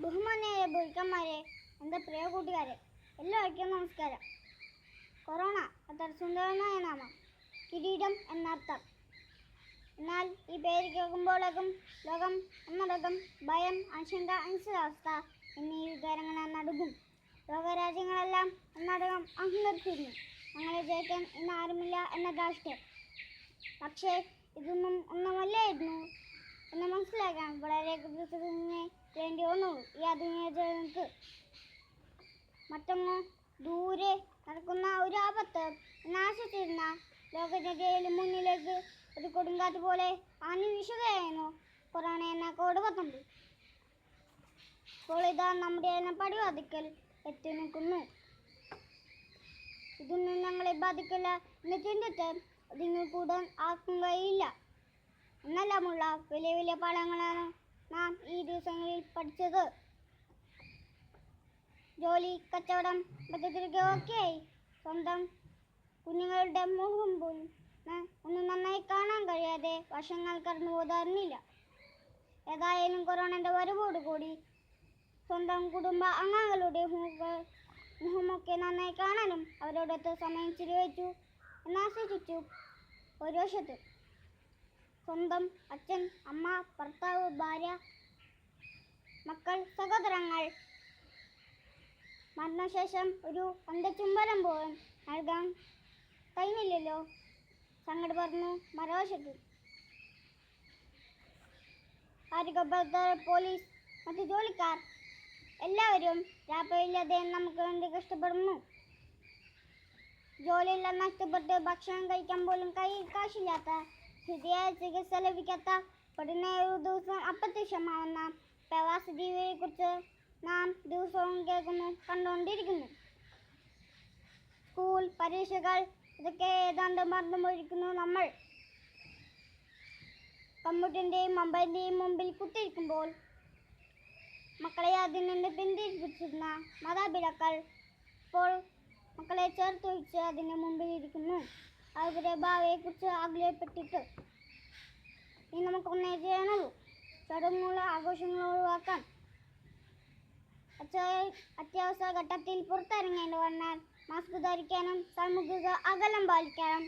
ബഹുമാന്യായ ബുൽക്കന്മാരെ, എൻ്റെ പ്രിയ കൂട്ടുകാരെ, എല്ലാവർക്കും നമസ്കാരം. കൊറോണ അത്ര സുന്ദരമായ നാമം, കിരീടം എന്നർത്ഥം. എന്നാൽ ഈ പേര് കേൾക്കുമ്പോഴേക്കും ലോകം ഒന്നടങ്കം ഭയം, ആശങ്ക, അനിശ്ചിതാവസ്ഥ എന്നീ വികാരങ്ങളെ നടുങ്ങും. ലോകരാജ്യങ്ങളെല്ലാം ഒന്നടങ്കം അഹങ്കരിച്ചിരുന്നു. ഞങ്ങളെ ജയിക്കാൻ ഇന്ന് ആരുമില്ല എന്ന രാഷ്ട്രം. പക്ഷേ ഇതൊന്നും ഒന്നുമല്ലായിരുന്നു എന്ന് മനസ്സിലാക്കാൻ വളരെ കൃത്യത്തിന് വേണ്ടി വന്നു ഈ ആധുനിക ജനങ്ങൾക്ക്. മറ്റൊന്ന് ദൂരെ നടക്കുന്ന ഒരു ആപത്ത് എന്നാശിച്ചിരുന്ന ലോകജനതയുടെ മുന്നിലേക്ക് ഒരു കൊടുങ്കാറ്റ് പോലെ ആഞ്ഞു വീശുകയായിരുന്നു കൊറോണ എന്ന കോവിഡ്-19. ഇപ്പോൾ ഇതാ നമ്മുടെ പടിവാതിക്കൽ എത്തി നിൽക്കുന്നു. ഇതൊന്നും ഞങ്ങളെ ബാധിക്കില്ല എന്ന് ചിന്തിച്ച് ഒതുങ്ങി കൂടാൻ ആർക്കും കഴിയില്ല എന്നെല്ലാമുള്ള വലിയ വലിയ പാഠങ്ങളാണ് നാം ഈ ദിവസങ്ങളിൽ പഠിച്ചത്. ജോലി, കച്ചവടം, ഒക്കെയായി സ്വന്തം കുഞ്ഞുങ്ങളുടെ മുഖം പോലും ഒന്നും നന്നായി കാണാൻ കഴിയാതെ വർഷങ്ങൾ കടന്നു പോകാറുന്നില്ല. ഏതായാലും കൊറോണയുടെ വരവോടുകൂടി സ്വന്തം കുടുംബ അംഗങ്ങളുടെ മുഖമൊക്കെ നന്നായി കാണാനും അവരോടൊത്ത് സമയം ചിലവഴിച്ചു എന്നാസ്വദിച്ചു. ഒരു വശത്ത് സ്വന്തം അച്ഛൻ, അമ്മ, ഭർത്താവ്, ഭാര്യ, മക്കൾ, സഹോദരങ്ങൾ മരണശേഷം ഒരു അന്ത്യചുംബനം പോലും നൽകാൻ കഴിഞ്ഞില്ലല്ലോ, സങ്കടം പറഞ്ഞു. മറുവശത്ത് ആരോഗ്യപ്രവർത്തകർ, പോലീസ്, മറ്റു ജോലിക്കാർ എല്ലാവരും രാപ്പയില്ലാതെ നമുക്ക് വേണ്ടി കഷ്ടപ്പെടുന്നു. ജോലിയെല്ലാം നഷ്ടപ്പെട്ട് ഭക്ഷണം കഴിക്കാൻ പോലും കയ്യിൽ കാശില്ലാത്ത, ശരിയായ ചികിത്സ ലഭിക്കാത്ത, ഉടനെ ഒരു ദിവസം അപ്രത്യക്ഷമാവുന്ന പ്രവാസ ജീവിയെക്കുറിച്ച് നാം ദിവസവും കേൾക്കുന്നു, കണ്ടുകൊണ്ടിരിക്കുന്നു. സ്കൂൾ പരീക്ഷകൾ ഇതൊക്കെ ഏതാണ്ട് മറന്നുപോയിരിക്കുന്നു നമ്മൾ. കമ്പ്യൂട്ടറിൻ്റെയും മൊബൈലിൻ്റെയും മുമ്പിൽ കുത്തിയിരിക്കുമ്പോൾ മക്കളെ അതിൽ നിന്ന് പിന്തിരിപ്പിച്ചിരുന്ന മാതാപിതാക്കൾ ഇപ്പോൾ മക്കളെ ചേർത്ത് വെച്ച് അതിന് മുമ്പിൽ ഇരിക്കുന്നു, അവരുടെ ഭാവിയെക്കുറിച്ച് ആഗ്രഹപ്പെട്ടിട്ട്. ഇനി നമുക്കൊന്നേ ചെയ്യാനുള്ളൂ, ചടങ്ങുകൾ, ആഘോഷങ്ങൾ ഒഴിവാക്കാൻ. അത്യാവശ്യ ഘട്ടത്തിൽ പുറത്തിറങ്ങേണ്ടി വന്നാൽ മാസ്ക് ധരിക്കാനും സാമൂഹിക അകലം പാലിക്കാനും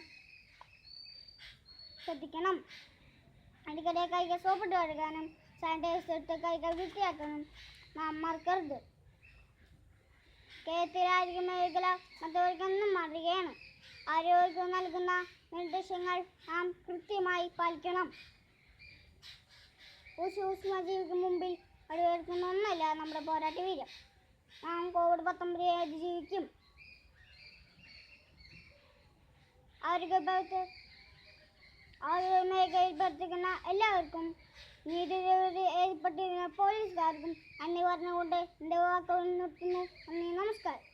ശ്രദ്ധിക്കണം. അടിക്കടി കൈകൾ സോപ്പിട്ട് കഴുകാനും സാനിറ്റൈസർ എടുത്ത് കൈകൾ വൃത്തിയാക്കാനും നാം മറക്കരുത്. കേരളത്തിലെ ആരോഗ്യ മേഖല മറ്റവർക്കൊന്നും മാറുകയാണ്. ആരോഗ്യം നൽകുന്ന നിർദ്ദേശങ്ങൾ നാം കൃത്യമായി പാലിക്കണം. സൂക്ഷ്മജീവിക്ക് മുമ്പിൽ അടിവെടുക്കുന്ന ഒന്നല്ല നമ്മുടെ പോരാട്ട വീര്യം. നാം കോവിഡ്-19 അതിജീവിക്കും. ആരോഗ്യ മേഖലയിൽ പ്രവർത്തിക്കുന്ന എല്ലാവർക്കും, നീതി ഏർപ്പെട്ടിരുന്ന പോലീസുകാർക്കും നന്ദി പറഞ്ഞുകൊണ്ട് എൻ്റെ വാക്കുകൾ നിർത്തുന്നു. നന്ദി, നമസ്കാരം.